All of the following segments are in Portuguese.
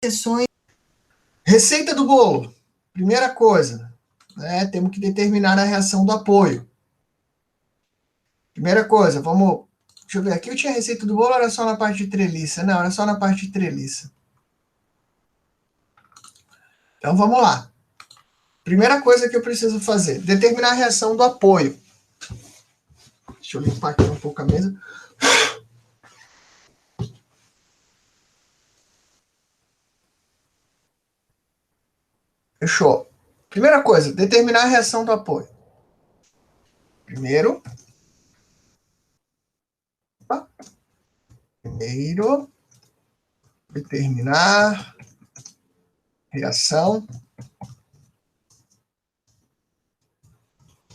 Questões. Receita do bolo. Primeira coisa, né? Temos que determinar a reação do apoio. Primeira coisa, vamos... Deixa eu ver, aqui eu tinha a receita do bolo, era só na parte de treliça. Não, era só na parte de treliça. Então, vamos lá. Primeira coisa que eu preciso fazer, determinar a reação do apoio. Deixa eu limpar aqui um pouco a mesa. Fechou. Primeira coisa, determinar a reação do apoio. Primeiro, determinar reação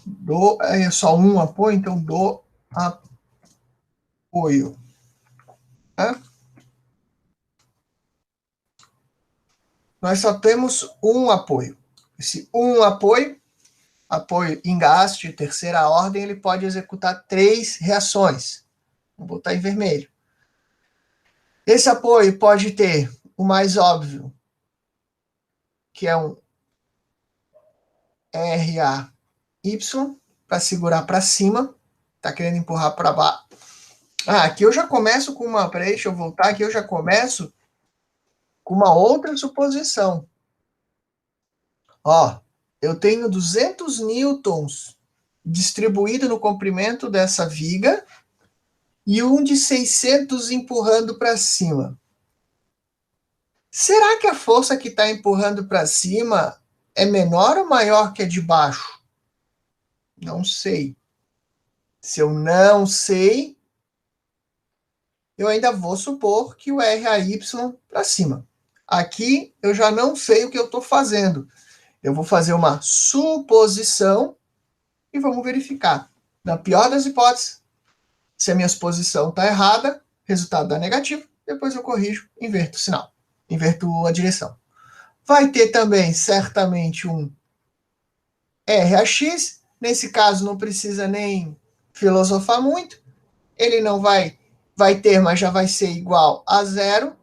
do... É só um apoio, então do apoio. Tá? Nós só temos um apoio. Esse um apoio em gás de terceira ordem, ele pode executar 3 reações. Vou botar em vermelho. Esse apoio pode ter o mais óbvio, que é um RAY, para segurar para cima. Está querendo empurrar para baixo. Aqui eu já começo com uma... Peraí, deixa eu voltar. Aqui eu já começo com uma outra suposição. Ó, eu tenho 200 newtons distribuído no comprimento dessa viga e um de 600 empurrando para cima. Será que a força que está empurrando para cima é menor ou maior que a de baixo? Não sei. Se eu não sei, eu ainda vou supor que o RAY para cima. Aqui eu já não sei o que eu estou fazendo. Eu vou fazer uma suposição e vamos verificar. Na pior das hipóteses, se a minha suposição está errada, resultado dá negativo, depois eu corrijo, inverto o sinal, inverto a direção. Vai ter também, certamente, um RAX. Nesse caso, não precisa nem filosofar muito. Ele não vai ter, mas já vai ser igual a 0,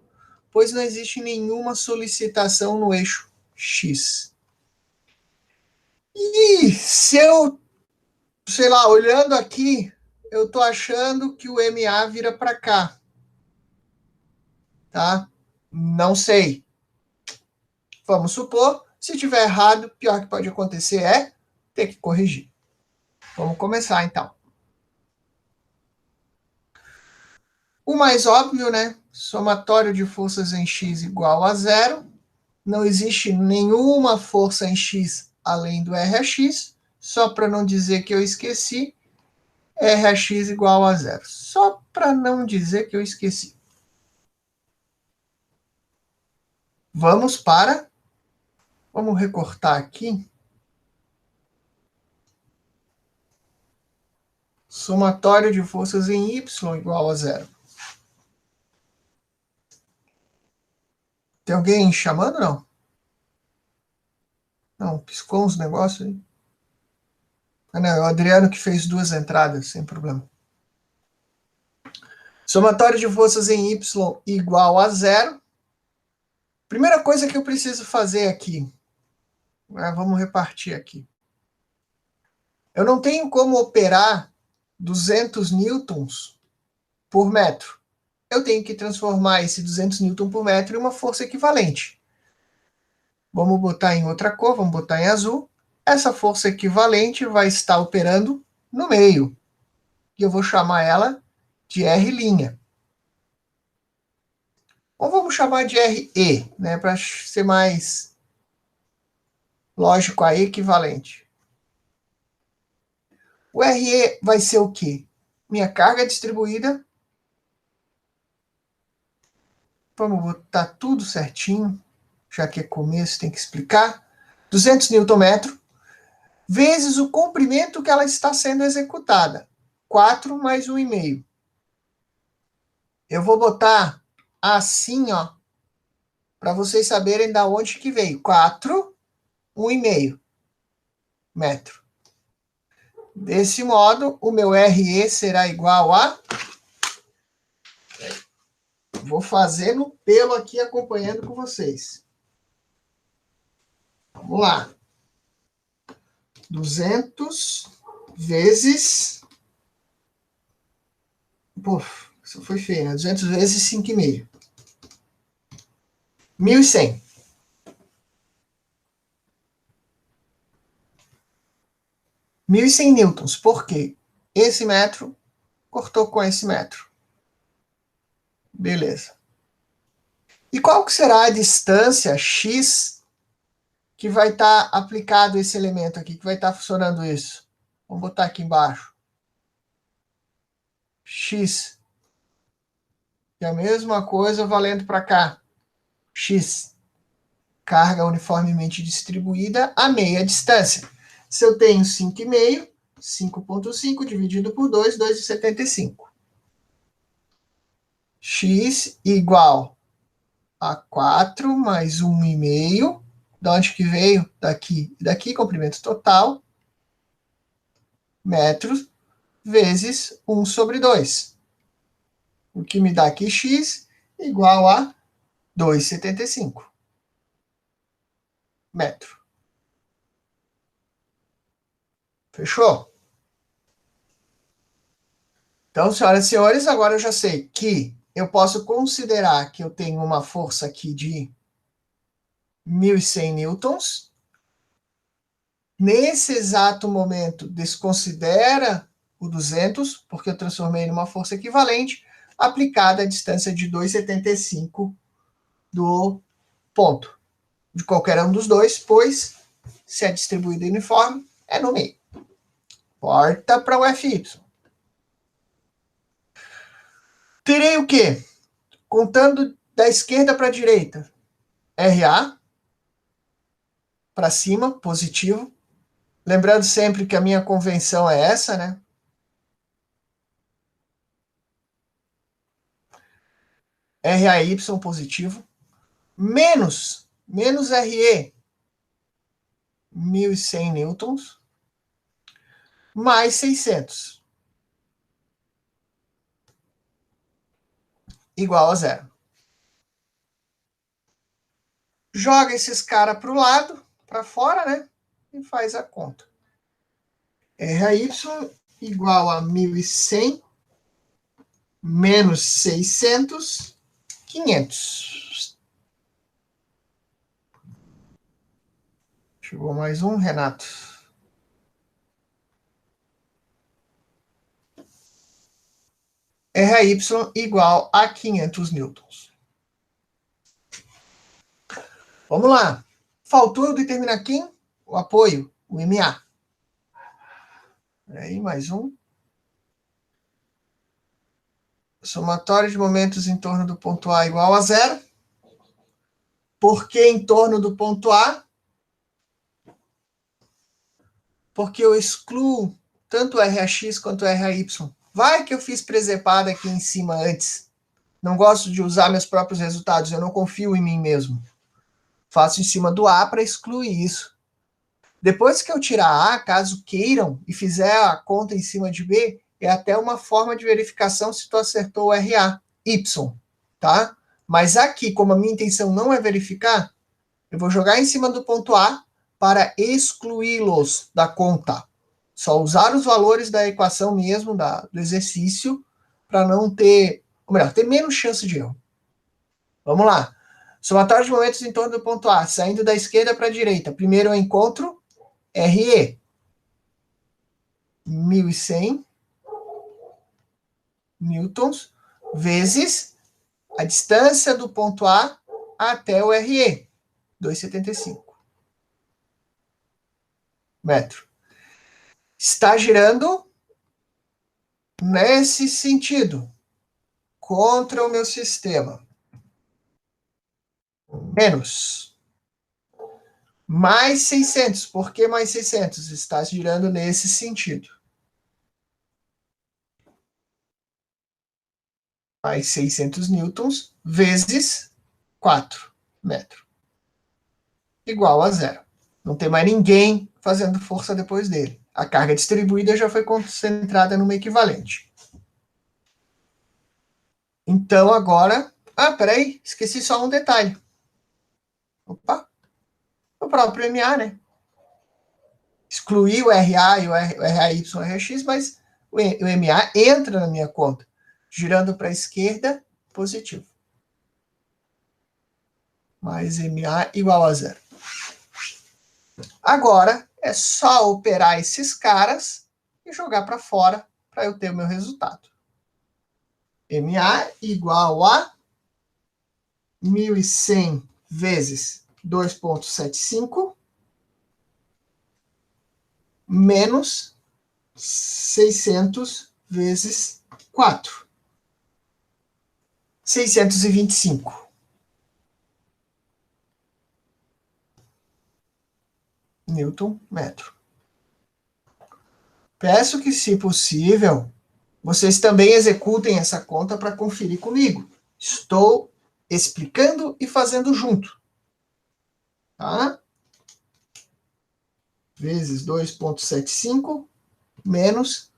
pois não existe nenhuma solicitação no eixo X. E se eu, sei lá, olhando aqui, eu estou achando que o MA vira para cá. Tá? Não sei. Vamos supor, se tiver errado, o pior que pode acontecer é ter que corrigir. Vamos começar, então. O mais óbvio, né? Somatório de forças em X igual a 0. Não existe nenhuma força em X além do RAX. Só para não dizer que eu esqueci, RAX igual a 0. Só para não dizer que eu esqueci. Vamos recortar aqui. Somatório de forças em Y igual a 0. Tem alguém chamando, não? Não, piscou uns negócios aí. Não, é o Adriano que fez 2 entradas, sem problema. Somatório de forças em Y igual a 0. Primeira coisa que eu preciso fazer aqui. Vamos repartir aqui. Eu não tenho como operar 200 newtons por metro. Eu tenho que transformar esse 200 newtons por metro em uma força equivalente. Vamos botar em outra cor, vamos botar em azul. Essa força equivalente vai estar operando no meio. E eu vou chamar ela de R'. Ou vamos chamar de RE, né, para ser mais lógico aí, equivalente. O RE vai ser o quê? Minha carga distribuída. Vamos botar tudo certinho, já que é começo, tem que explicar. 200 Nm, vezes o comprimento que ela está sendo executada. 4 mais 1,5. Eu vou botar assim, ó, para vocês saberem da onde que veio. 4, 1,5 metro. Desse modo, o meu RE será igual a... vou fazer no pelo aqui, acompanhando com vocês. Vamos lá. 200 vezes... Pô, isso foi feio, né? 200 vezes 5,5. 1.100. 1.100 newtons. Por quê? Esse metro cortou com esse metro. Beleza. E qual que será a distância x que vai estar aplicado esse elemento aqui, que vai estar funcionando isso? Vamos botar aqui embaixo. X. E a mesma coisa valendo para cá. X. Carga uniformemente distribuída a meia distância. Se eu tenho 5,5, 5,5 dividido por 2, 2,75. X igual a 4 mais 1,5. De onde que veio? Daqui. Daqui, comprimento total. Metros vezes 1 sobre 2. O que me dá aqui x igual a 2,75 metro. Fechou? Então, senhoras e senhores, agora eu já sei que eu posso considerar que eu tenho uma força aqui de 1.100 newtons. Nesse exato momento, desconsidera o 200, porque eu transformei numa força equivalente, aplicada a distância de 2,75 do ponto. De qualquer um dos dois, pois, se é distribuído uniforme, é no meio. Porta para o FY. Terei o quê? Contando da esquerda para a direita. RA, para cima, positivo. Lembrando sempre que a minha convenção é essa, né? RAY positivo. Menos RE, 1.100 newtons. Mais 600. Igual a zero. Joga esses caras para o lado, para fora, né? E faz a conta. RAY igual a 1.100 menos 600, 500. Chegou mais um, Renato. RAY igual a 500 newtons. Vamos lá. Faltou eu determinar quem? O apoio, o MA. Aí, mais um. Somatório de momentos em torno do ponto A igual a zero. Por que em torno do ponto A? Porque eu excluo tanto o RAX quanto o RAY. Vai que eu fiz presepada aqui em cima antes. Não gosto de usar meus próprios resultados, eu não confio em mim mesmo. Faço em cima do A para excluir isso. Depois que eu tirar A, caso queiram, e fizer a conta em cima de B, é até uma forma de verificação se tu acertou o RA, Y, tá? Mas aqui, como a minha intenção não é verificar, eu vou jogar em cima do ponto A para excluí-los da conta. Só usar os valores da equação mesmo, do exercício, para não ter, ou melhor, ter menos chance de erro. Vamos lá. Somatório de momentos em torno do ponto A, saindo da esquerda para a direita. Primeiro eu encontro RE. 1.100 newtons vezes a distância do ponto A até o RE, 2,75 metro. Está girando nesse sentido, contra o meu sistema. Menos. Mais 600. Por que mais 600? Está girando nesse sentido. Mais 600 newtons vezes 4 metros. Igual a zero. Não tem mais ninguém fazendo força depois dele. A carga distribuída já foi concentrada numa equivalente. Então, agora, Ah, peraí, esqueci só um detalhe. Opa, o próprio MA, né? Excluí o RA e o RAY e o RX, mas o MA entra na minha conta. Girando para a esquerda, positivo. Mais MA igual a zero. Agora, é só operar esses caras e jogar para fora para eu ter o meu resultado. MA igual a 1.100 vezes 2,75 menos 600 vezes 4. 625. Newton metro. Peço que, se possível, vocês também executem essa conta para conferir comigo. Estou explicando e fazendo junto. Tá? Vezes 2,75 menos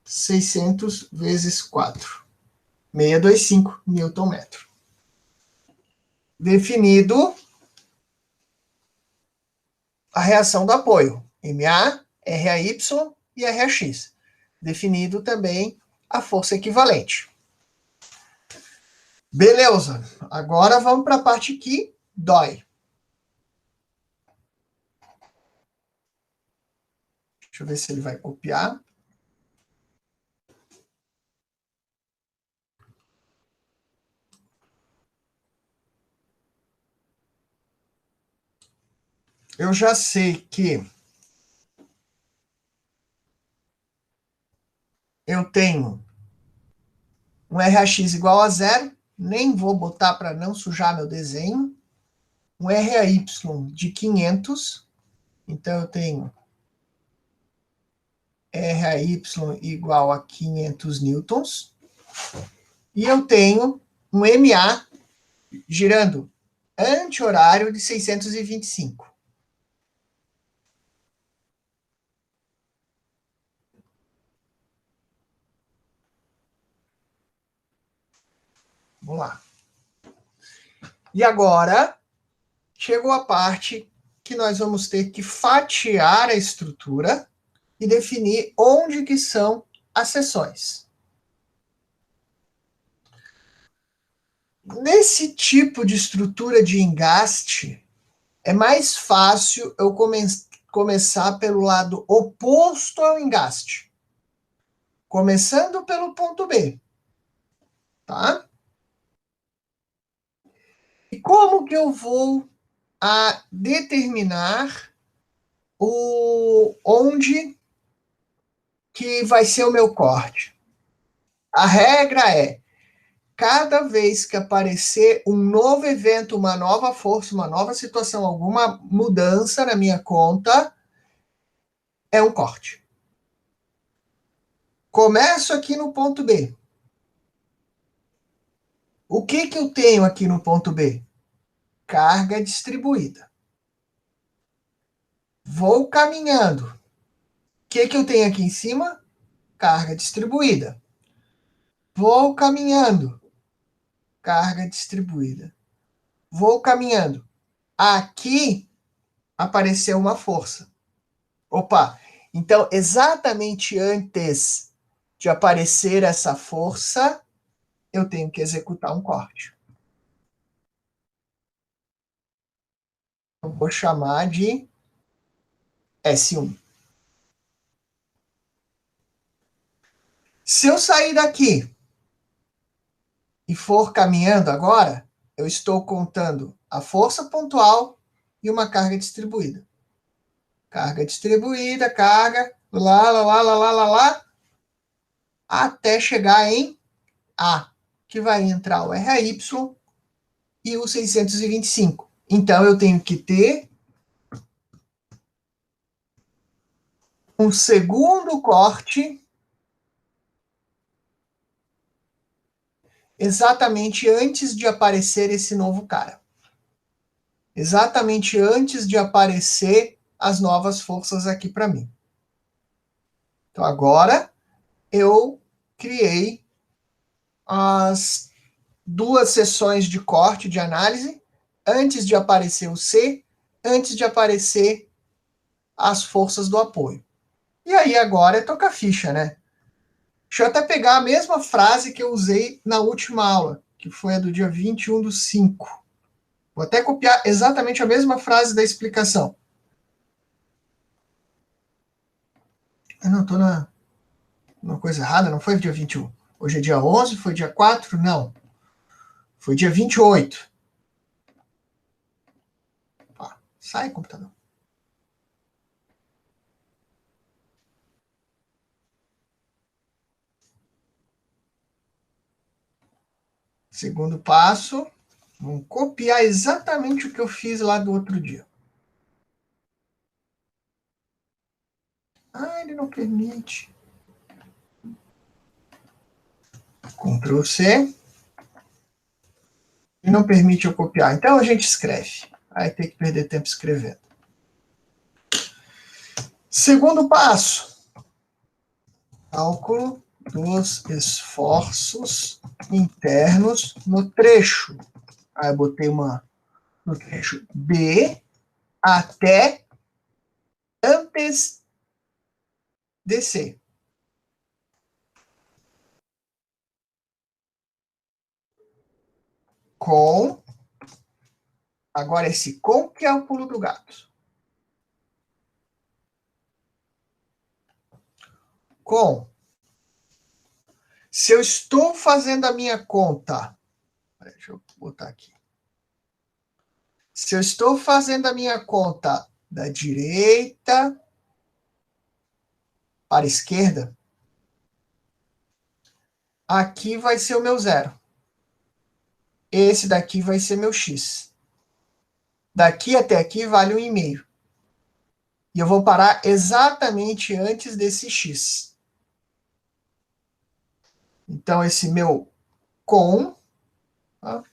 600 vezes 4. 625 Newton metro. Definido a reação do apoio. MA, RAY e RAX. Definido também a força equivalente. Beleza. Agora vamos para a parte que dói. Deixa eu ver se ele vai copiar. Eu já sei que eu tenho um RAX igual a zero, nem vou botar para não sujar meu desenho. Um RAY de 500, então eu tenho RAY igual a 500 newtons. E eu tenho um MA girando anti-horário de 625. Vamos lá. E agora, chegou a parte que nós vamos ter que fatiar a estrutura e definir onde que são as seções. Nesse tipo de estrutura de engaste, é mais fácil eu começar pelo lado oposto ao engaste. Começando pelo ponto B. Tá? E como que eu vou determinar onde que vai ser o meu corte? A regra é, cada vez que aparecer um novo evento, uma nova força, uma nova situação, alguma mudança na minha conta, é um corte. Começo aqui no ponto B. O que que eu tenho aqui no ponto B? Carga distribuída. Vou caminhando. O que que eu tenho aqui em cima? Carga distribuída. Vou caminhando. Carga distribuída. Vou caminhando. Aqui apareceu uma força. Opa! Então, exatamente antes de aparecer essa força, eu tenho que executar um corte. Eu vou chamar de S1. Se eu sair daqui e for caminhando agora, eu estou contando a força pontual e uma carga distribuída. Carga distribuída, carga, lá, até chegar em A, que vai entrar o RAY e o 625. Então, eu tenho que ter um segundo corte exatamente antes de aparecer esse novo cara. Exatamente antes de aparecer as novas forças aqui para mim. Então, agora eu criei as 2 sessões de corte, de análise, antes de aparecer o C, antes de aparecer as forças do apoio. E aí agora é tocar ficha, né? Deixa eu até pegar a mesma frase que eu usei na última aula, que foi a do dia 21/5. Vou até copiar exatamente a mesma frase da explicação. Eu não estou numa coisa errada, não foi dia 21. Hoje é dia 11, foi dia 4? Não. Foi dia 28. Sai, computador. Segundo passo, vamos copiar exatamente o que eu fiz lá do outro dia. Ah, ele não permite. Ctrl C. E não permite eu copiar. Então a gente escreve. Aí tem que perder tempo escrevendo. Segundo passo. Cálculo dos esforços internos no trecho. Aí eu botei no trecho B até antes de C. Com. Agora esse com que é o pulo do gato. Com. Se eu estou fazendo a minha conta. Deixa eu botar aqui. Se eu estou fazendo a minha conta da direita para a esquerda, aqui vai ser o meu zero. Esse daqui vai ser meu x. Daqui até aqui vale 1,5. E eu vou parar exatamente antes desse x. Então, esse meu com, tá?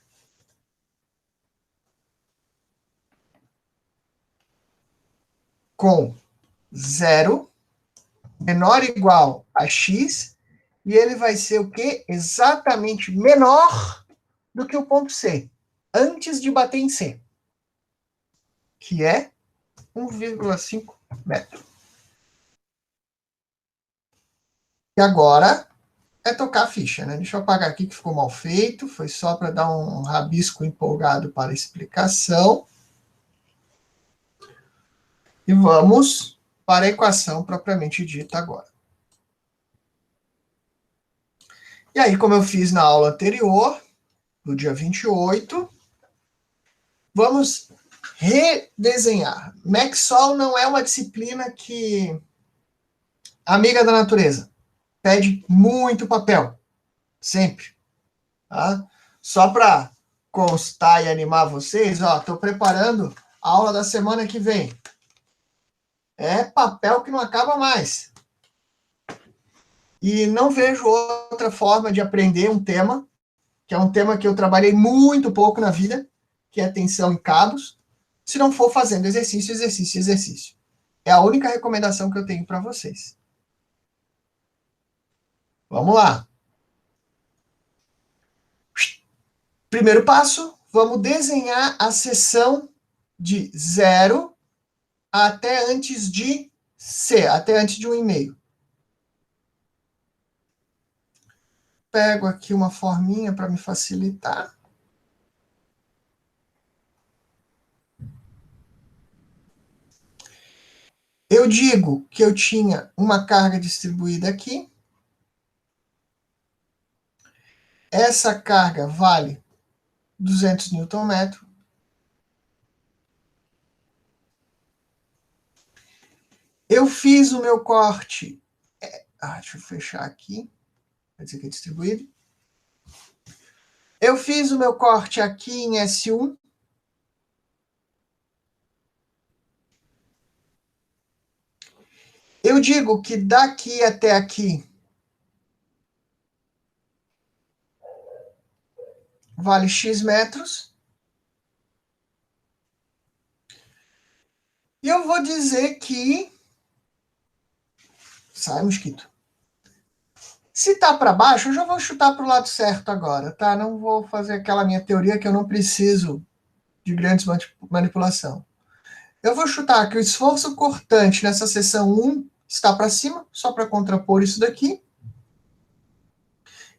Com zero menor ou igual a x, e ele vai ser o quê? Exatamente menor do que o ponto C, antes de bater em C, que é 1,5 metro. E agora é tocar a ficha, né? Deixa eu apagar aqui que ficou mal feito, foi só para dar um rabisco empolgado para a explicação. E vamos para a equação propriamente dita agora. E aí, como eu fiz na aula anterior, no dia 28, vamos redesenhar. Maxwell não é uma disciplina que amiga da natureza. Pede muito papel, sempre. Tá? Só para constar e animar vocês, ó, estou preparando a aula da semana que vem. É papel que não acaba mais. E não vejo outra forma de aprender um tema, que é um tema que eu trabalhei muito pouco na vida, que é tensão em cabos, se não for fazendo exercício, exercício, exercício. É a única recomendação que eu tenho para vocês. Vamos lá. Primeiro passo, vamos desenhar a seção de 0 até antes de C, até antes de 1,5. Pego aqui uma forminha para me facilitar. Eu digo que eu tinha uma carga distribuída aqui. Essa carga vale 200 Nm. Eu fiz o meu corte. Deixa eu fechar aqui. Vai dizer que é distribuído. Eu fiz o meu corte aqui em S1. Eu digo que daqui até aqui vale X metros. E eu vou dizer que... Sai, mosquito. Se está para baixo, eu já vou chutar para o lado certo agora, tá? Não vou fazer aquela minha teoria que eu não preciso de grandes manipulação. Eu vou chutar que o esforço cortante nessa seção 1 está para cima, só para contrapor isso daqui.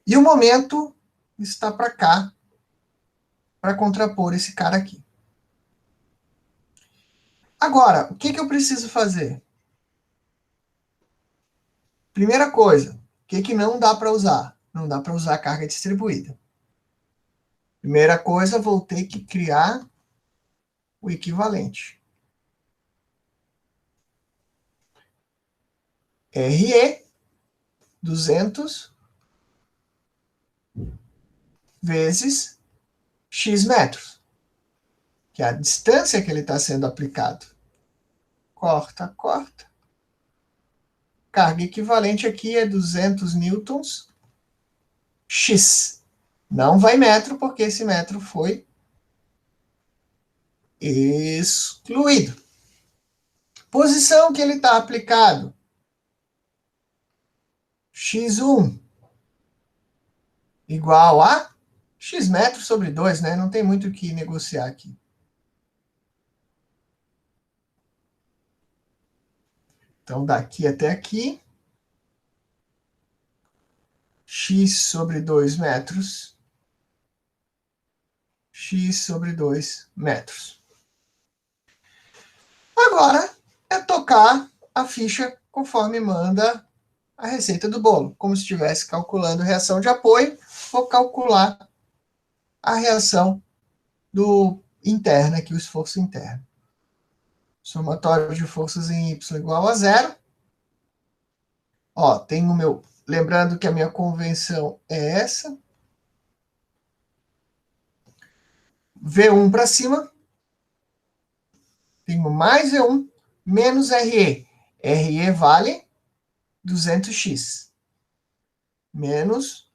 E o momento está para cá, para contrapor esse cara aqui. Agora, o que eu preciso fazer? Primeira coisa, o que não dá para usar? Não dá para usar a carga distribuída. Primeira coisa, vou ter que criar o equivalente. RE 200 vezes X metros, que é a distância que ele está sendo aplicado. Corta, corta. Carga equivalente aqui é 200 newtons X. Não vai metro, porque esse metro foi excluído. Posição que ele está aplicado. X1 igual a X metros sobre 2, né? Não tem muito o que negociar aqui. Então, daqui até aqui, X sobre 2 metros, X sobre 2 metros. Agora, é tocar a ficha conforme manda a receita do bolo. Como se estivesse calculando reação de apoio, vou calcular a reação interna, aqui, o esforço interno. Somatório de forças em Y igual a 0. Ó, tem o meu... Lembrando que a minha convenção é essa. V1 para cima. Tenho mais V1 menos RE. RE vale 200x. Menos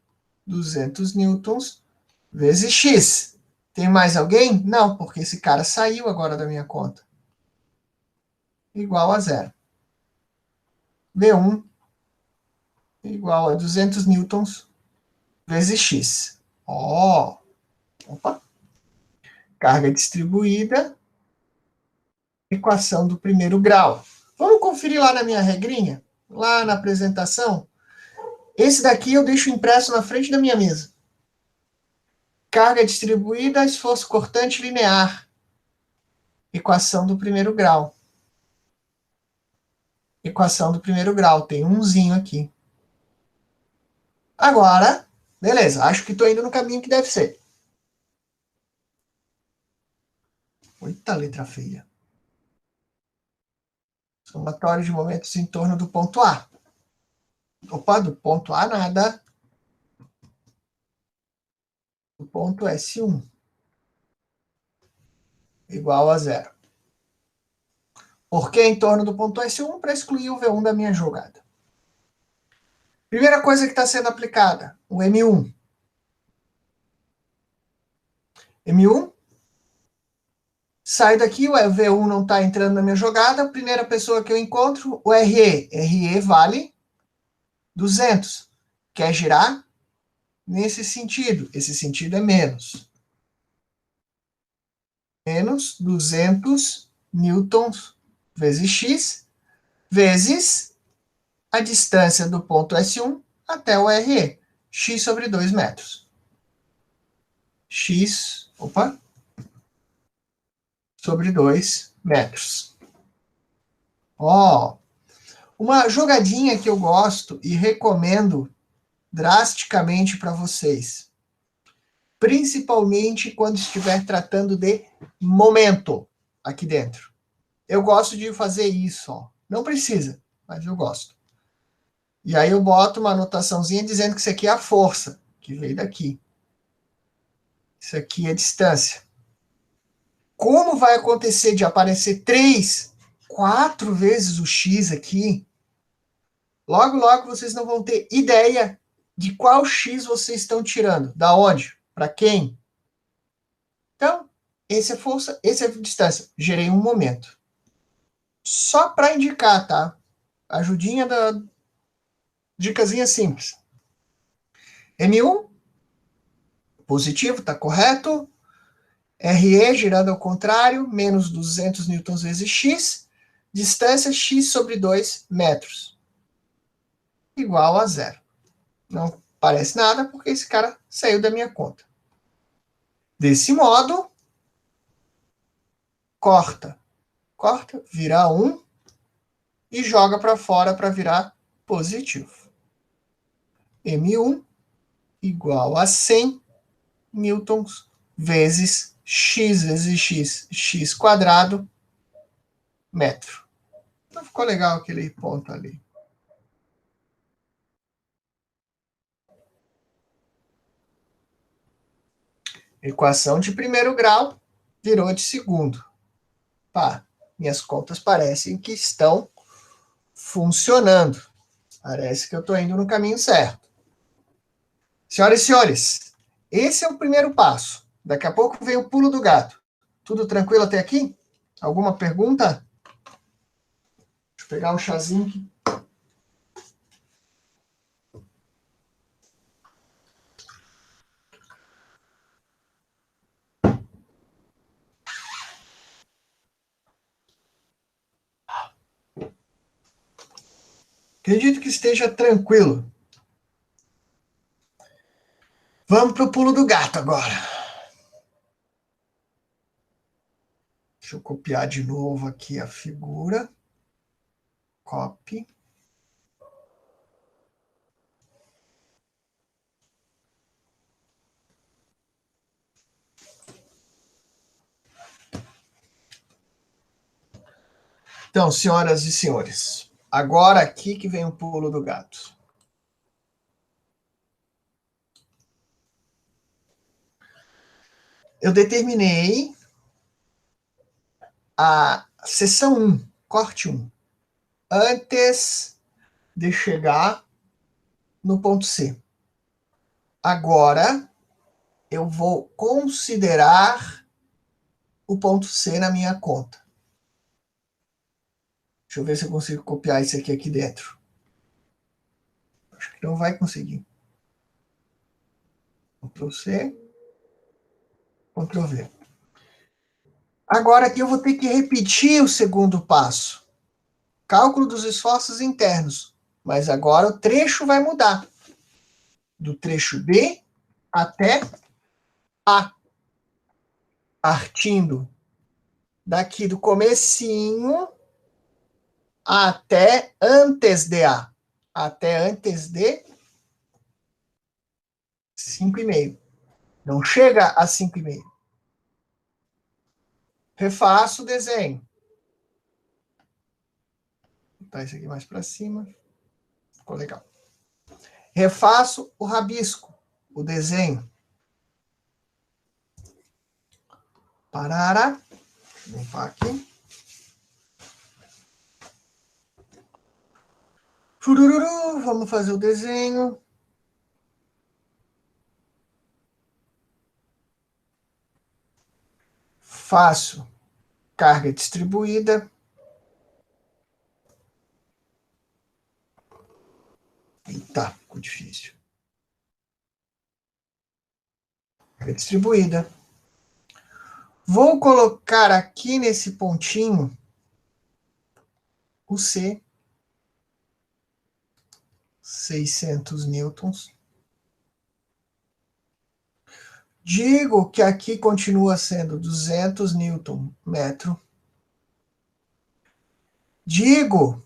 200 newtons vezes x. Tem mais alguém? Não, porque esse cara saiu agora da minha conta. Igual a 0. V1 igual a 200 newtons vezes x. Ó, opa. Carga distribuída, equação do primeiro grau. Vamos conferir lá na minha regrinha? Lá na apresentação? Esse daqui eu deixo impresso na frente da minha mesa. Carga distribuída, esforço cortante linear. Equação do primeiro grau. Equação do primeiro grau. Tem umzinho aqui. Agora, beleza. Acho que estou indo no caminho que deve ser. Eita, letra feia. Somatório de momentos em torno do ponto A. Opa, do ponto A nada. Do ponto S1. Igual a 0. Por que em torno do ponto S1? Para excluir o V1 da minha jogada. Primeira coisa que está sendo aplicada, o M1. M1. Sai daqui, o V1 não está entrando na minha jogada. Primeira pessoa que eu encontro, o RE. RE vale 200. Quer girar? Nesse sentido. Esse sentido é menos. Menos 200 newtons vezes x, vezes a distância do ponto S1 até o RE. X sobre 2 metros. X, opa, sobre 2 metros. Ó, uma jogadinha que eu gosto e recomendo drasticamente para vocês. Principalmente quando estiver tratando de momento aqui dentro. Eu gosto de fazer isso, ó. Não precisa, mas eu gosto. E aí eu boto uma anotaçãozinha dizendo que isso aqui é a força, que veio daqui. Isso aqui é a distância. Como vai acontecer de aparecer 3, 4 vezes o x aqui, logo, logo vocês não vão ter ideia de qual x vocês estão tirando. Da onde? Para quem? Então, esse é força, esse é distância. Gerei um momento. Só para indicar, tá? Ajudinha da dicasinha simples. M1, positivo, está correto. RE, girando ao contrário, menos 200 newtons vezes x, distância x sobre 2 metros, igual a zero. Não parece nada, porque esse cara saiu da minha conta. Desse modo, corta, vira 1 e joga para fora para virar positivo. M1 igual a 100 newtons vezes x, x quadrado, metro. Então ficou legal aquele ponto ali. Equação de primeiro grau virou de segundo. Pá, minhas contas parecem que estão funcionando. Parece que eu estou indo no caminho certo. Senhoras e senhores, esse é o primeiro passo. Daqui a pouco vem o pulo do gato. Tudo tranquilo até aqui? Alguma pergunta? Deixa eu pegar um chazinho aqui. Acredito que esteja tranquilo. Vamos para o pulo do gato agora. Deixa eu copiar de novo aqui a figura. Copy. Então, senhoras e senhores, agora aqui que vem o pulo do gato. Eu determinei a seção 1, corte 1, antes de chegar no ponto C. Agora, eu vou considerar o ponto C na minha conta. Deixa eu ver se eu consigo copiar isso aqui dentro. Acho que não vai conseguir. Ctrl C, Ctrl V. Agora aqui eu vou ter que repetir o segundo passo. Cálculo dos esforços internos. Mas agora o trecho vai mudar. Do trecho B até A. Partindo daqui do comecinho até antes de A. Até antes de 5,5. Não chega a 5,5. Refaço o desenho. Vou botar isso aqui mais para cima. Ficou legal. Refaço o rabisco, o desenho. Parará. Vou limpar aqui. Churururu, vamos fazer o desenho. Faço carga distribuída. Eita, ficou difícil. Carga distribuída. Vou colocar aqui nesse pontinho o C. 600 newtons. Digo que aqui continua sendo 200 newton metro. Digo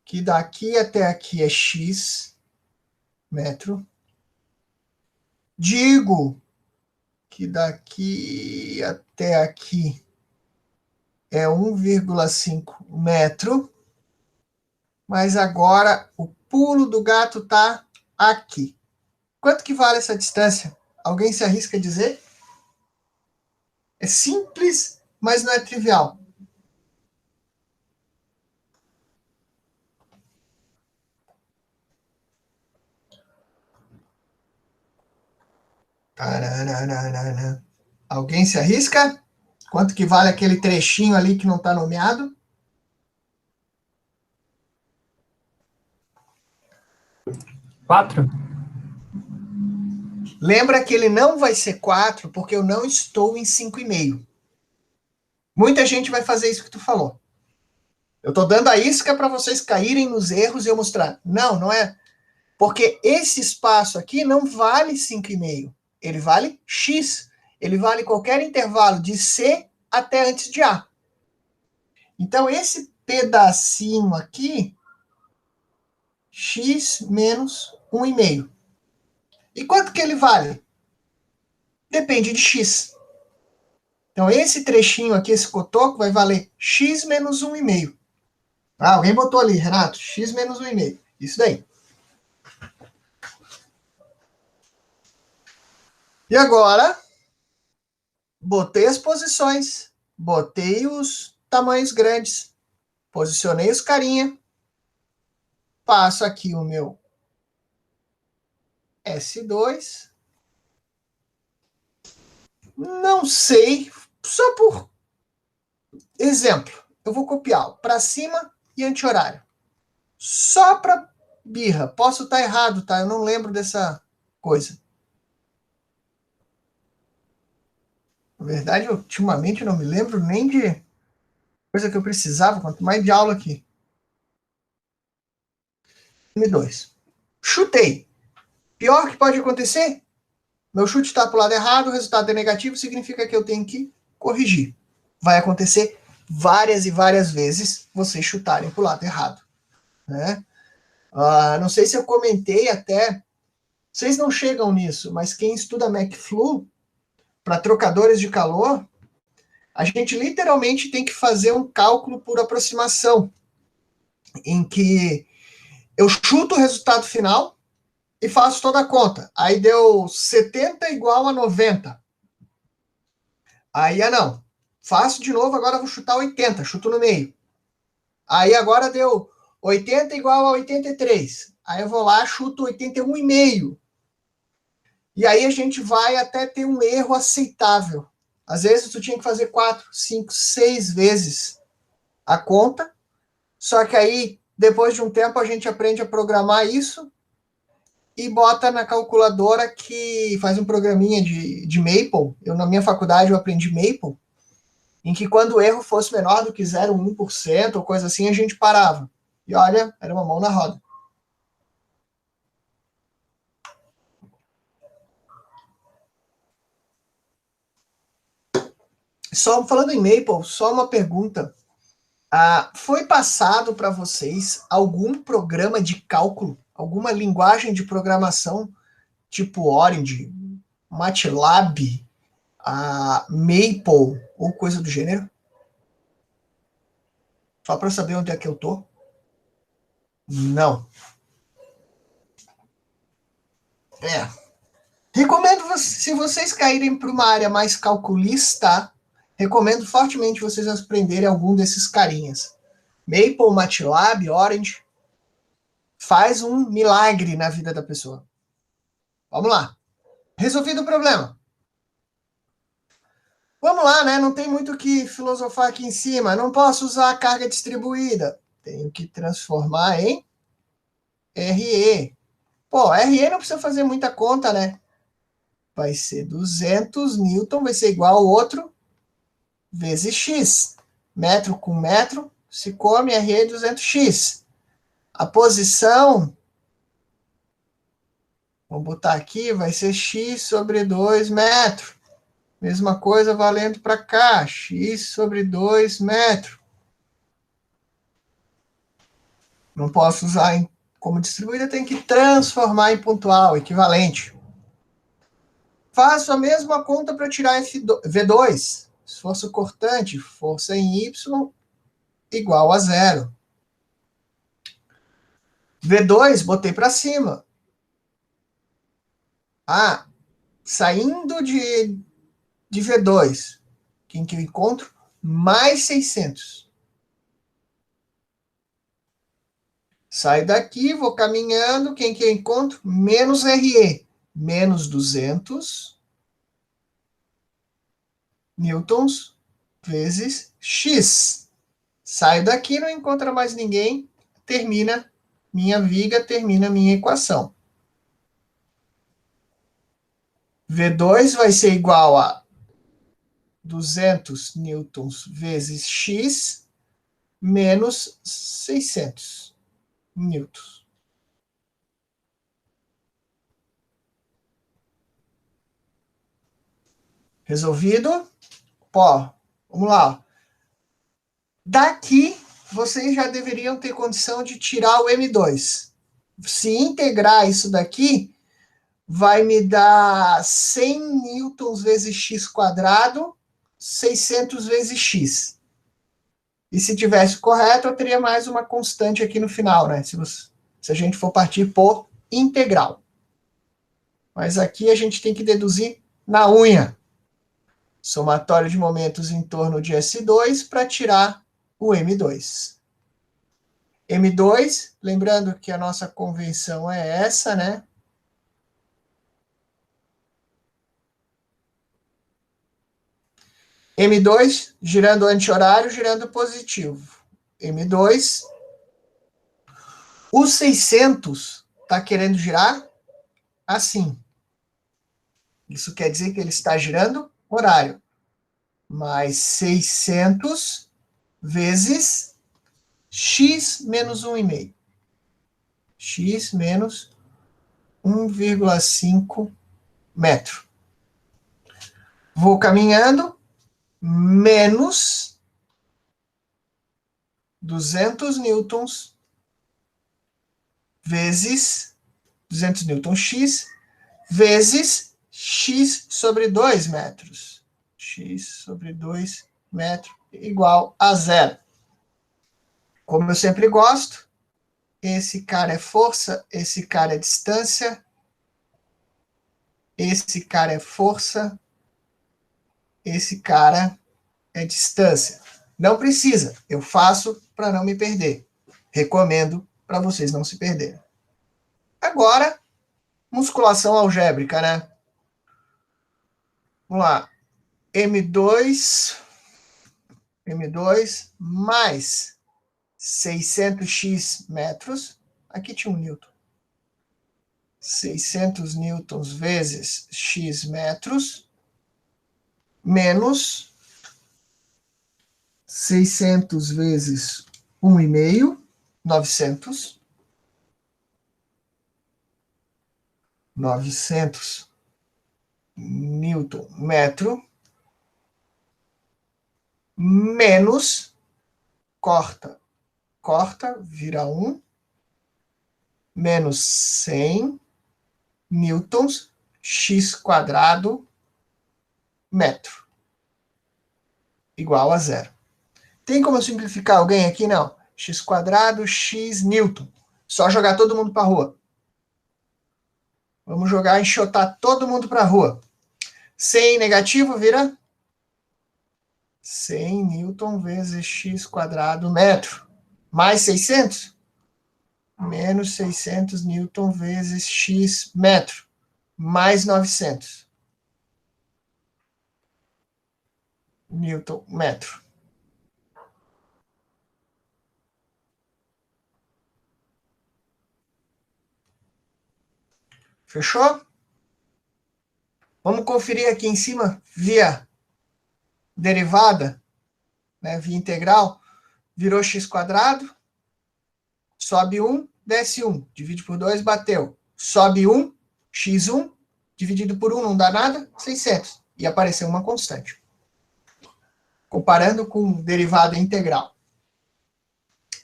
que daqui até aqui é x metro. Digo que daqui até aqui é 1,5 metro. Mas agora o pulo do gato está aqui. Quanto que vale essa distância? Alguém se arrisca a dizer? É simples, mas não é trivial. Tararararara. Alguém se arrisca? Quanto que vale aquele trechinho ali que não está nomeado? 4? Lembra que ele não vai ser 4 porque eu não estou em 5,5. Muita gente vai fazer isso que tu falou. Eu estou dando a isca para vocês caírem nos erros e eu mostrar. Não, não é. Porque esse espaço aqui não vale 5,5. Ele vale X. Ele vale qualquer intervalo de C até antes de A. Então, esse pedacinho aqui, X menos 1,5. E quanto que ele vale? Depende de X. Então, esse trechinho aqui, esse cotoco, vai valer X menos 1,5. Ah, alguém botou ali, Renato, X menos 1,5. Isso daí. E agora, botei as posições, botei os tamanhos grandes, posicionei os carinha, passo aqui o meu S2. Não sei, só por exemplo, eu vou copiar para cima e anti-horário. Só para birra. Posso estar errado, tá? Eu não lembro dessa coisa. Na verdade, ultimamente eu não me lembro nem de coisa que eu precisava, quanto mais de aula aqui. M2. Chutei. Pior que pode acontecer? Meu chute está para o lado errado, o resultado é negativo, significa que eu tenho que corrigir. Vai acontecer várias e várias vezes vocês chutarem para o lado errado. Né? Não sei se eu comentei até, vocês não chegam nisso, mas quem estuda MacFlu, para trocadores de calor, a gente literalmente tem que fazer um cálculo por aproximação, em que eu chuto o resultado final e faço toda a conta. Aí deu 70 igual a 90. Aí, não. Faço de novo, agora vou chutar 80, chuto no meio. Aí agora deu 80 igual a 83. Aí eu vou lá, chuto 81,5. E aí a gente vai até ter um erro aceitável. Às vezes tu tinha que fazer 4, 5, 6 vezes a conta, só que aí, depois de um tempo, a gente aprende a programar isso e bota na calculadora que faz um programinha de Maple. Na minha faculdade, eu aprendi Maple, em que quando o erro fosse menor do que 0,1% ou coisa assim, a gente parava. E olha, era uma mão na roda. Só falando em Maple, só uma pergunta. Foi passado para vocês algum programa de cálculo, alguma linguagem de programação, tipo Orange, MATLAB, Maple ou coisa do gênero? Só para saber onde é que eu tô? Não. Recomendo, se vocês caírem para uma área mais calculista, recomendo fortemente vocês aprenderem algum desses carinhas. Maple, MATLAB, Orange, faz um milagre na vida da pessoa. Vamos lá. Resolvido o problema. Vamos lá, né? Não tem muito o que filosofar aqui em cima. Não posso usar a carga distribuída. Tenho que transformar em RE. Pô, RE não precisa fazer muita conta, né? Vai ser 200 newton, vai ser igual ao outro, vezes X. Metro com metro, se come RE 200X. A posição, vamos botar aqui, vai ser X sobre 2 metros. Mesma coisa valendo para cá, X sobre 2 metros. Não posso usar como distribuída, tem que transformar em pontual, equivalente. Faço a mesma conta para tirar V2. Esforço cortante, força em Y, igual a 0. V2, botei para cima. Saindo de V2, quem que eu encontro? Mais 600. Saio daqui, vou caminhando, quem que eu encontro? Menos RE, menos 200 newtons vezes X. Saio daqui, não encontra mais ninguém, termina minha viga, termina minha equação. V2 vai ser igual a 200 newtons vezes x menos 600 newtons. Resolvido? Ó, vamos lá. Daqui, vocês já deveriam ter condição de tirar o M2. Se integrar isso daqui, vai me dar 100 newtons vezes x quadrado, 600 vezes x. E se tivesse correto, eu teria mais uma constante aqui no final, né? Se a gente for partir por integral. Mas aqui a gente tem que deduzir na unha. Somatório de momentos em torno de S2 para tirar o M2. M2, lembrando que a nossa convenção é essa, né? M2, girando anti-horário, girando positivo. M2. O 600 está querendo girar assim. Isso quer dizer que ele está girando horário. Mais 600 vezes x menos 1,5. X menos 1,5 metro. Vou caminhando, menos 200 newtons vezes 200 newtons x vezes x sobre 2 metros. X sobre 2 metros igual a zero. Como eu sempre gosto, esse cara é força, esse cara é distância, esse cara é força, esse cara é distância. Não precisa, eu faço para não me perder. Recomendo para vocês não se perderem. Agora, musculação algébrica, né? Vamos lá. M2 mais 600x metros. Aqui tinha um newton. 600 newtons vezes x metros menos 600 vezes 1,5, 900. 900 newton metro menos, corta, vira 1, menos 100 newtons x quadrado metro, igual a zero. Tem como eu simplificar alguém aqui? Não. X quadrado, x newton. Só jogar todo mundo para a rua. Vamos jogar, enxotar todo mundo para a rua. 100 negativo vira 100 newton vezes x quadrado metro. Mais 600? Menos 600 newton vezes x metro. Mais 900 newton metro. Fechou? Vamos conferir aqui em cima, via derivada, né, via integral, virou x quadrado, sobe 1, desce 1, divide por 2, bateu. Sobe 1, x1, dividido por 1 não dá nada, 600. E apareceu uma constante. Comparando com derivada integral.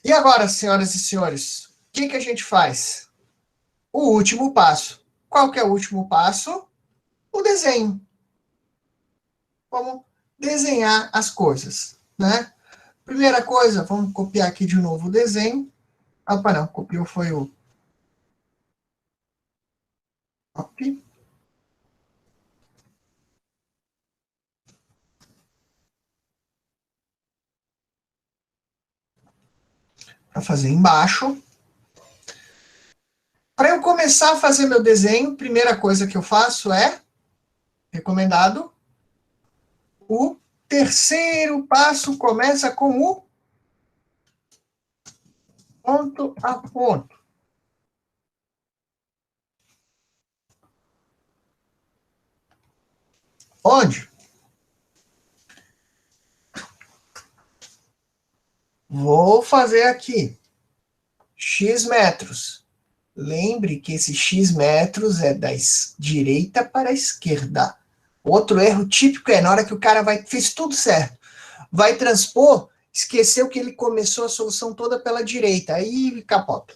E agora, senhoras e senhores, o que a gente faz? O último passo. Qual que é o último passo? O desenho. Vamos desenhar as coisas, né? Primeira coisa, vamos copiar aqui de novo o desenho. Opa, não, copiou foi o copy. Para fazer embaixo. Para eu começar a fazer meu desenho, primeira coisa que eu faço é, recomendado, o terceiro passo começa com o ponto a ponto. Onde? Vou fazer aqui. X metros. Lembre que esse X metros é da direita para a esquerda. Outro erro típico é na hora que o cara fez tudo certo. Vai transpor, esqueceu que ele começou a solução toda pela direita. Aí capota.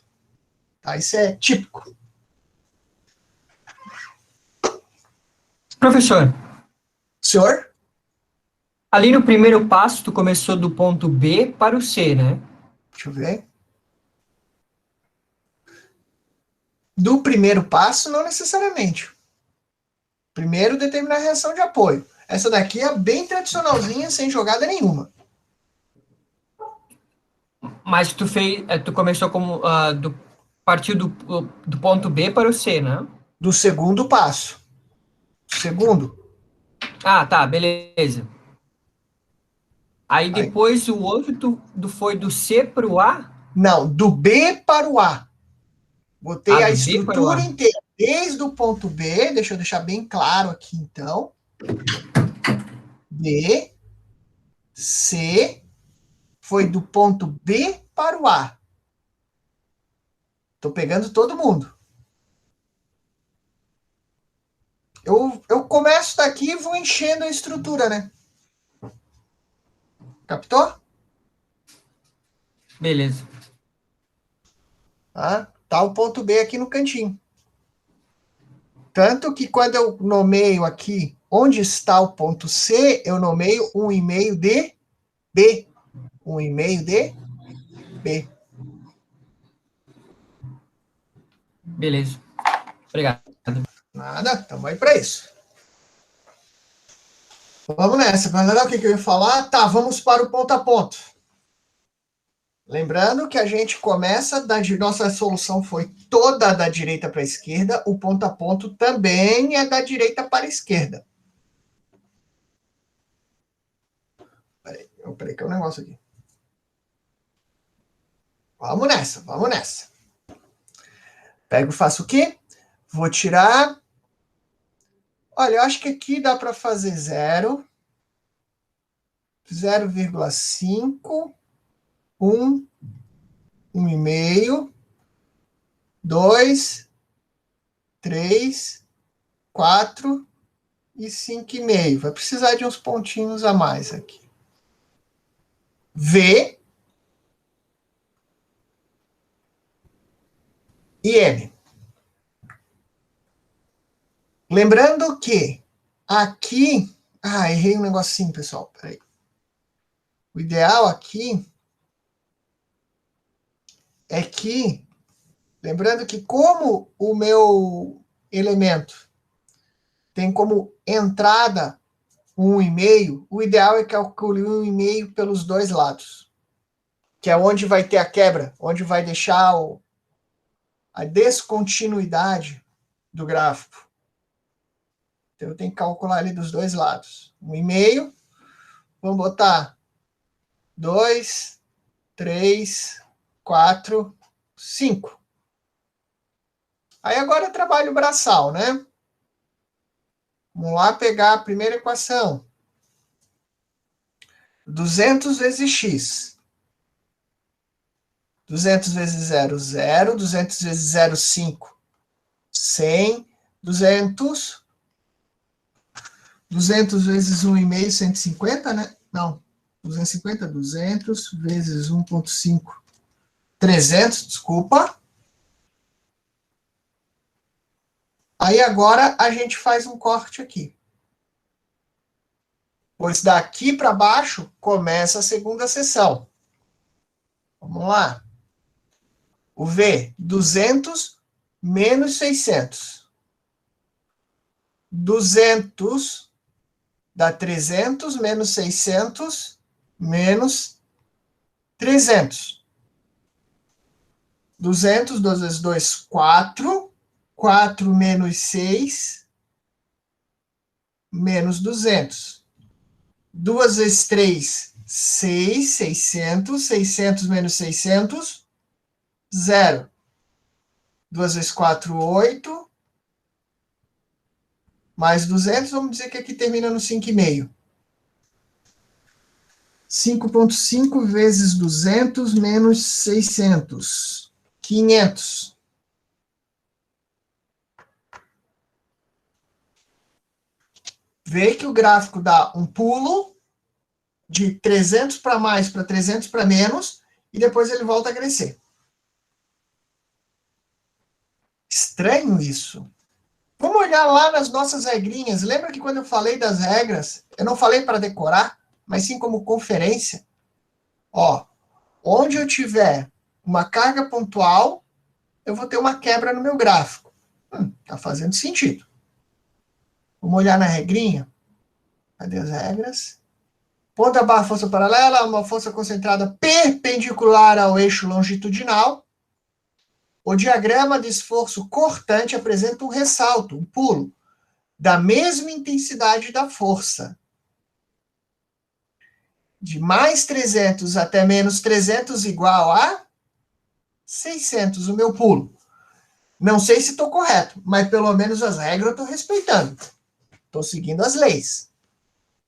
Tá? Isso é típico. Professor, Senhor? ali no primeiro passo, tu começou do ponto B para o C, né? Deixa eu ver. Do primeiro passo, não necessariamente. Primeiro, determinar a reação de apoio. Essa daqui é bem tradicionalzinha, sem jogada nenhuma. Mas tu começou partiu do ponto B para o C, né? Do segundo passo. Segundo. Ah, tá, beleza. Aí Aí, depois o outro foi do C para o A? não, do B para o A. Botei Ah, a do B para o estrutura A. inteira, desde o ponto B, deixa eu deixar bem claro aqui então. B, C, foi do ponto B para o A. Estou pegando todo mundo. Eu começo daqui e vou enchendo a estrutura, né? Captou? Beleza. Tá o ponto B aqui no cantinho. Tanto que quando eu nomeio aqui onde está o ponto C, eu nomeio 1,5 de B. 1,5 de B. Beleza. Obrigado. Nada, estamos aí para isso. Vamos nessa. Mas o que eu ia falar? Tá, vamos para o ponto a ponto. Lembrando que a gente começa, nossa solução foi toda da direita para a esquerda, o ponto a ponto também é da direita para a esquerda. Peraí que é um negócio aqui. Vamos nessa, vamos nessa. Pego e faço o quê? Vou tirar. Olha, eu acho que aqui dá para fazer 0, 0,5, 1, 1,5, 2, 3, 4 e 5,5. Vai precisar de uns pontinhos a mais aqui. V e M. Lembrando que aqui... errei um negocinho, pessoal. Peraí. O ideal aqui é que... Lembrando que como o meu elemento tem como entrada 1,5, o ideal é calcular 1,5 pelos dois lados. Que é onde vai ter a quebra, onde vai deixar a descontinuidade do gráfico. Então, eu tenho que calcular ali dos dois lados. 1,5, vamos botar 2, 3, 4, 5. Aí agora eu trabalho o braçal, né? Vamos lá pegar a primeira equação. 200 vezes x. 200 vezes 0, 0. 200 vezes 0, 5. 100. 200. 200 vezes 1,5, 150, né? Não. 250, 200 vezes 1,5. 300, desculpa. Aí agora a gente faz um corte aqui. Pois daqui para baixo começa a segunda seção. Vamos lá. O V, 200 menos 600. 200 dá 300 menos 600 menos 300. 200, 2 vezes 2, 4. 4 menos 6 menos 200. 2 vezes 3, 6, 600. 600 menos 600, 0. 2 vezes 4, 8. mais 200, vamos dizer que aqui termina no 5,5. 5,5 vezes 200 menos 600. 500. Vê que o gráfico dá um pulo de 300 para mais para 300 para menos, e depois ele volta a crescer. Estranho isso. Vamos olhar lá nas nossas regrinhas. Lembra que quando eu falei das regras, eu não falei para decorar, mas sim como conferência? Ó, onde eu tiver uma carga pontual, eu vou ter uma quebra no meu gráfico. Tá fazendo sentido. Vamos olhar na regrinha. Cadê as regras? Ponta barra força paralela, uma força concentrada perpendicular ao eixo longitudinal. O diagrama de esforço cortante apresenta um ressalto, um pulo, da mesma intensidade da força. De mais 300 até menos 300 igual a 600, o meu pulo. Não sei se estou correto, mas pelo menos as regras eu estou respeitando. Estou seguindo as leis.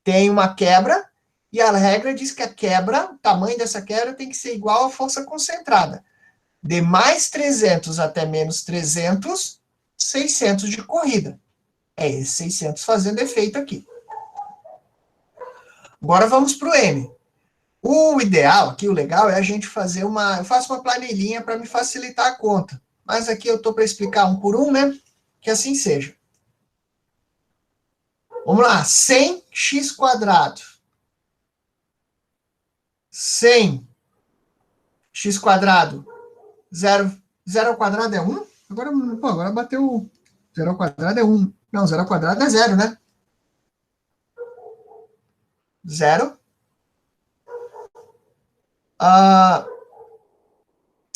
Tem uma quebra, e a regra diz que a quebra, o tamanho dessa quebra tem que ser igual à força concentrada. De mais 300 até menos 300, 600 de corrida. É esse 600 fazendo efeito aqui. Agora vamos para o M. O ideal aqui, o legal, é a gente fazer uma... Eu faço uma planilhinha para me facilitar a conta. Mas aqui eu estou para explicar um por um, né? Que assim seja. Vamos lá. 100x quadrado. 100 x quadrado. 0 ao quadrado é 1? Agora bateu... 0 ao quadrado é 1. Não, 0 ao quadrado é 0, né? 0.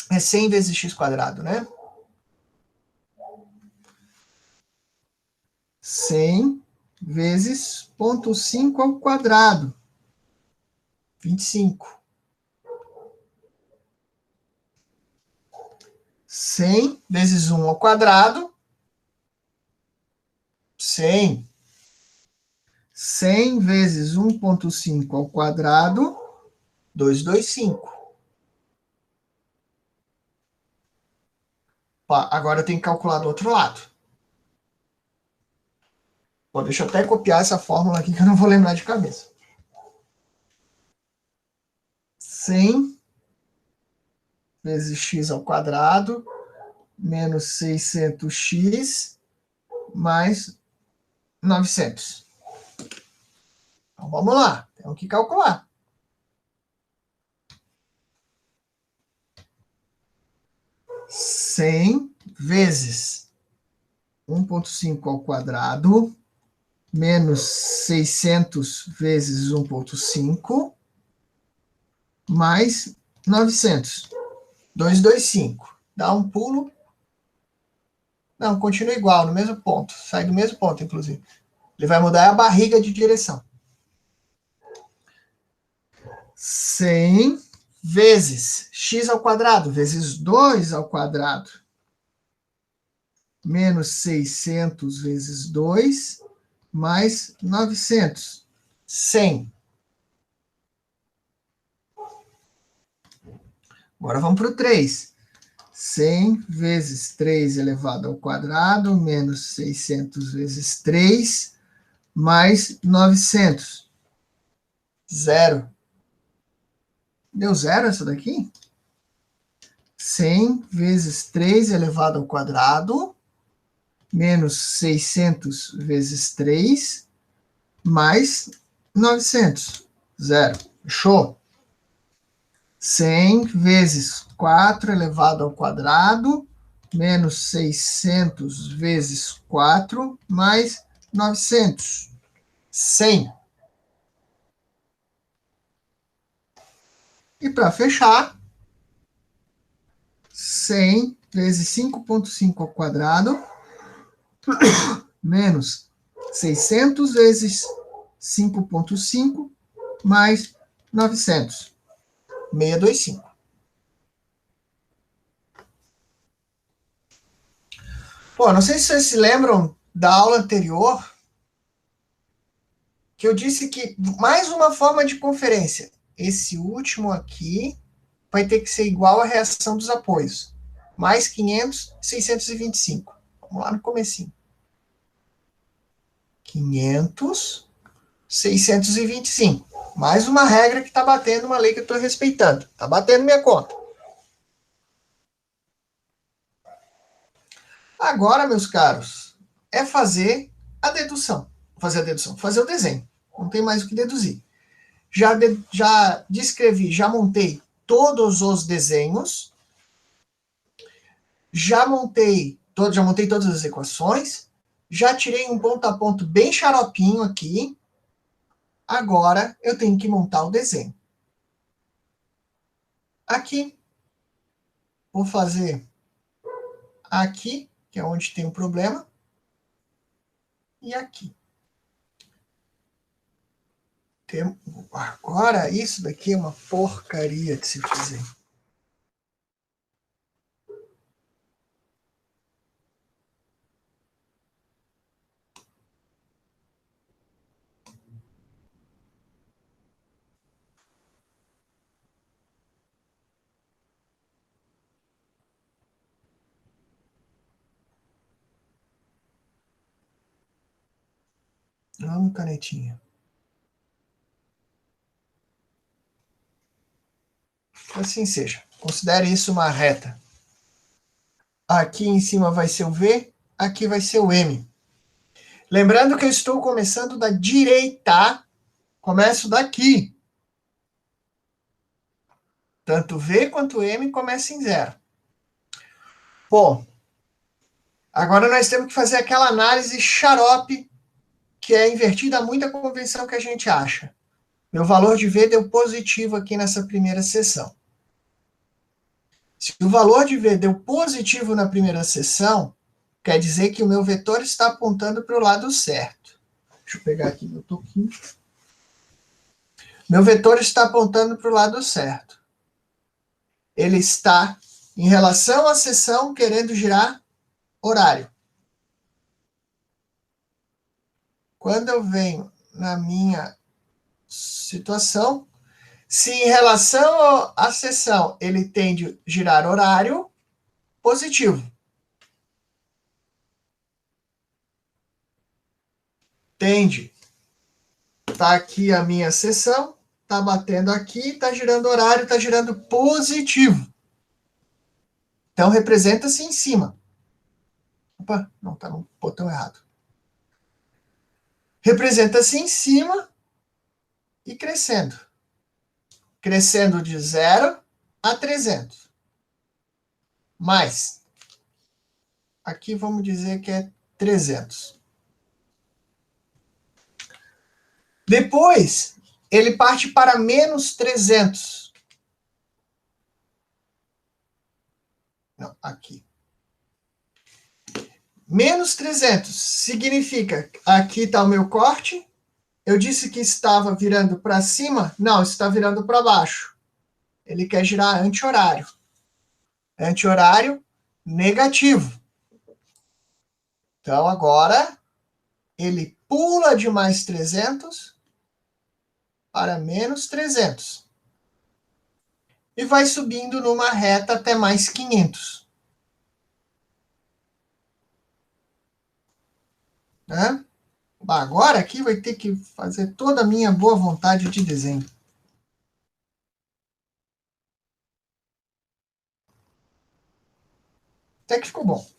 É 100 vezes x quadrado, né? 100 vezes 0,5 ao quadrado. 25. 100 vezes 1 ao quadrado. 100. 100 vezes 1,5 ao quadrado. 225. Agora eu tenho que calcular do outro lado. Bom, deixa eu até copiar essa fórmula aqui que eu não vou lembrar de cabeça. 100 vezes x ao quadrado menos 600x mais 900. Então vamos lá, temos que calcular. 100 vezes 1,5 ao quadrado menos 600 vezes 1,5 mais 900. 225. Dá um pulo. Não, continua igual, no mesmo ponto. Sai do mesmo ponto, inclusive. Ele vai mudar a barriga de direção. 100 vezes x ao quadrado, vezes 2 ao quadrado, menos 600 vezes 2, mais 900. 100. Agora vamos para o 3. 100 vezes 3 elevado ao quadrado, menos 600 vezes 3, mais 900. 0. Deu 0 essa daqui? 100 vezes 3 elevado ao quadrado, menos 600 vezes 3, mais 900. 0. Fechou? 100 vezes 4 elevado ao quadrado, menos 600 vezes 4, mais 900. 100. E para fechar, 100 vezes 5,5 ao quadrado, menos 600 vezes 5,5, mais 900. 625. Pô, não sei se vocês se lembram da aula anterior, que eu disse que mais uma forma de conferência. Esse último aqui vai ter que ser igual à reação dos apoios. Mais 500, 625. Vamos lá no comecinho. 500, 625. Mais uma regra que está batendo uma lei que eu estou respeitando. Está batendo minha conta. Agora, meus caros, é fazer a dedução. Fazer o desenho. Não tem mais o que deduzir. Já descrevi, já montei todos os desenhos. Já montei todas as equações. Já tirei um ponto a ponto bem xaropinho aqui. Agora eu tenho que montar o desenho. Aqui, vou fazer aqui, que é onde tem o problema, e aqui. Agora, isso daqui é uma porcaria de se fazer. Vamos, canetinha. Assim seja. Considere isso uma reta. Aqui em cima vai ser o V, aqui vai ser o M. Lembrando que eu estou começando da direita, começo daqui. Tanto V quanto M começa em 0. Bom, agora nós temos que fazer aquela análise xarope, que é invertida a muita convenção que a gente acha. Meu valor de V deu positivo aqui nessa primeira seção. Se o valor de V deu positivo na primeira seção, quer dizer que o meu vetor está apontando para o lado certo. Deixa eu pegar aqui meu toquinho. Meu vetor está apontando para o lado certo. Ele está, em relação à seção, querendo girar horário. Quando eu venho na minha situação, se em relação à seção ele tende a girar horário, positivo. Tende. Está aqui a minha seção, está batendo aqui, está girando horário, está girando positivo. Então, representa-se em cima. Opa, não, está no botão errado. Representa-se em cima e crescendo. Crescendo de 0 a 300. Mais. Aqui vamos dizer que é 300. Depois, ele parte para menos 300. Não, aqui. Menos 300 significa, aqui está o meu corte, eu disse que estava virando para cima, não, está virando para baixo. Ele quer girar anti-horário. Anti-horário negativo. Então, agora, ele pula de mais 300 para menos 300. E vai subindo numa reta até mais 500. Né? Agora aqui vai ter que fazer toda a minha boa vontade de desenho. Até que ficou bom.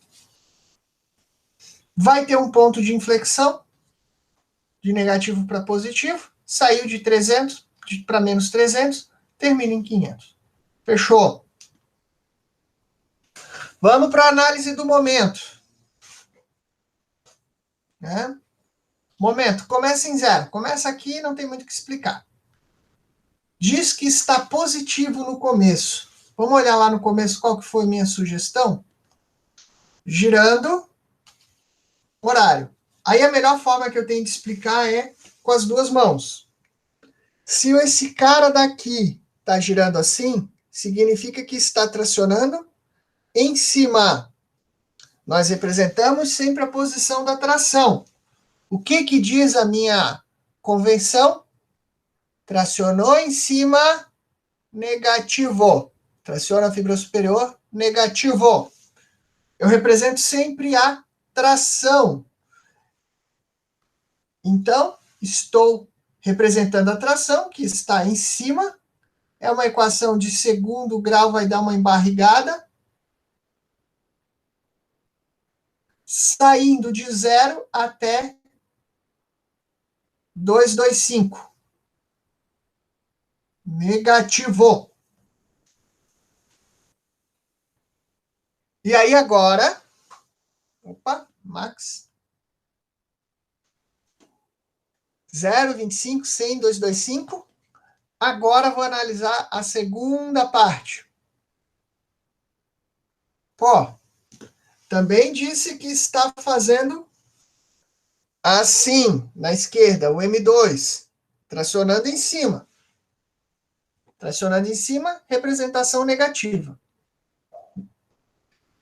Vai ter um ponto de inflexão, de negativo para positivo, saiu de 300 para menos 300, termina em 500. Fechou? Vamos para a análise do momento. Né? Momento, começa em 0. Começa aqui, não tem muito o que explicar. Diz que está positivo no começo. Vamos olhar lá no começo qual que foi a minha sugestão? Girando horário. Aí a melhor forma que eu tenho de explicar é com as duas mãos. Se esse cara daqui está girando assim, significa que está tracionando em cima. Nós representamos sempre a posição da tração. O que diz a minha convenção, tracionou em cima, negativo. Traciona a fibra superior, negativo. Eu represento sempre a tração. Então, estou representando a tração, que está em cima. É uma equação de segundo grau, vai dar uma embarrigada. Saindo de 0 até 225. Negativo. E aí agora, opa, max, 0, 25, 100, 225. Agora vou analisar a segunda parte. Pô, também disse que está fazendo assim, na esquerda, o M2, tracionando em cima. Tracionando em cima, representação negativa.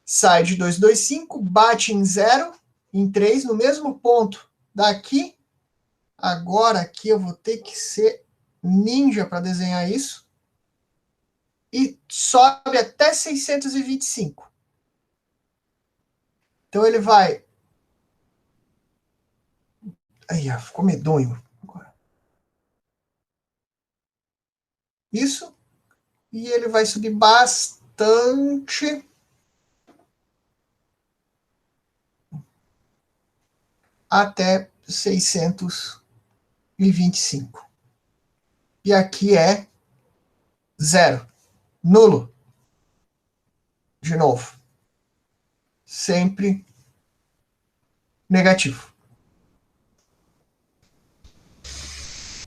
Sai de 225, bate em 0, em 3, no mesmo ponto daqui. Agora aqui eu vou ter que ser ninja para desenhar isso. E sobe até 625. Então ele vai... Aí, ficou medonho. Isso. E ele vai subir bastante... até 625. E aqui é 0. Nulo. De novo. Sempre negativo.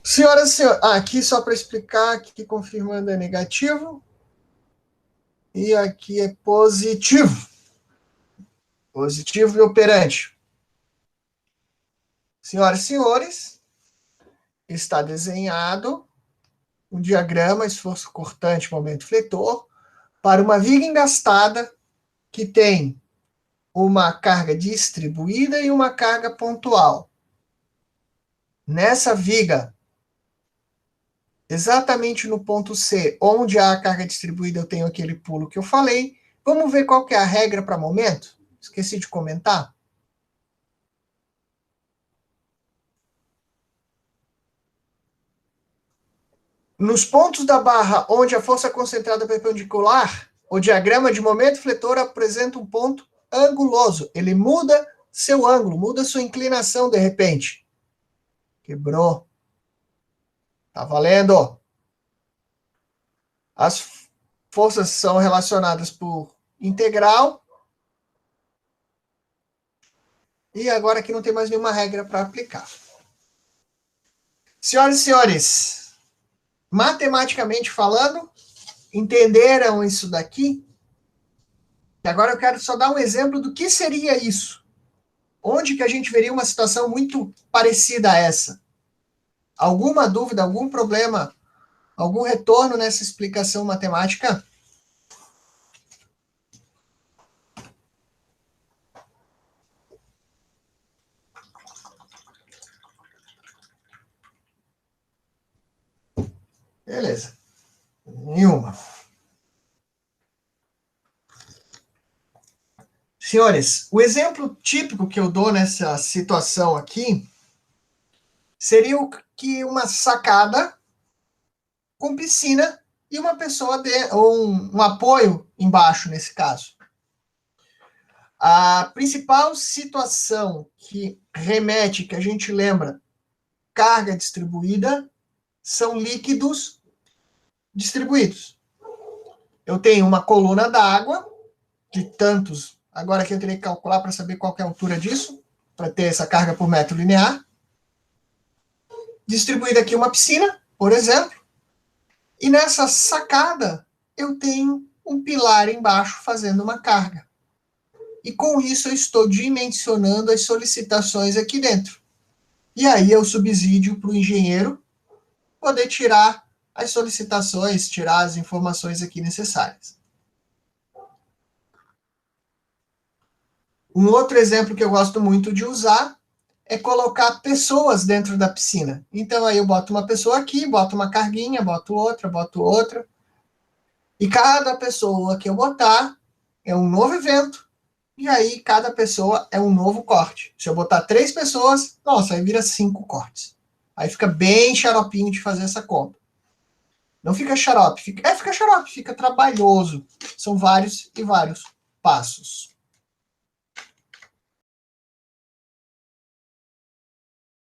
Senhoras e senhores, aqui só para explicar, aqui confirmando é negativo. E aqui é positivo. Positivo e operante. Senhoras e senhores, está desenhado um diagrama, esforço cortante, momento fletor, para uma viga engastada que tem uma carga distribuída e uma carga pontual. Nessa viga, exatamente no ponto C, onde há a carga distribuída, eu tenho aquele pulo que eu falei. Vamos ver qual que é a regra para momento? Esqueci de comentar. Nos pontos da barra onde a força concentrada é perpendicular, o diagrama de momento fletor apresenta um ponto anguloso. Ele muda seu ângulo, muda sua inclinação de repente. Quebrou. Tá valendo. As forças são relacionadas por integral. E agora aqui não tem mais nenhuma regra para aplicar. Senhoras e senhores, matematicamente falando, entenderam isso daqui? E agora eu quero só dar um exemplo do que seria isso. Onde que a gente veria uma situação muito parecida a essa? Alguma dúvida, algum problema, algum retorno nessa explicação matemática? Beleza. Nenhuma. Senhores, o exemplo típico que eu dou nessa situação aqui seria que uma sacada com piscina e uma pessoa ou um apoio embaixo, nesse caso. A principal situação que remete, que a gente lembra, carga distribuída, são líquidos distribuídos. Eu tenho uma coluna d'água de tantos. Agora aqui eu teria que calcular para saber qual que é a altura disso, para ter essa carga por metro linear. Distribuída aqui uma piscina, por exemplo. E nessa sacada, eu tenho um pilar embaixo fazendo uma carga. E com isso eu estou dimensionando as solicitações aqui dentro. E aí é o subsídio para o engenheiro poder tirar as solicitações, tirar as informações aqui necessárias. Um outro exemplo que eu gosto muito de usar é colocar pessoas dentro da piscina. Então, aí eu boto uma pessoa aqui, boto uma carguinha, boto outra. E cada pessoa que eu botar é um novo evento. E aí, cada pessoa é um novo corte. Se eu botar 3 pessoas, nossa, aí vira 5 cortes. Aí fica bem xaropinho de fazer essa conta. Não fica xarope, fica xarope, fica trabalhoso. São vários e vários passos.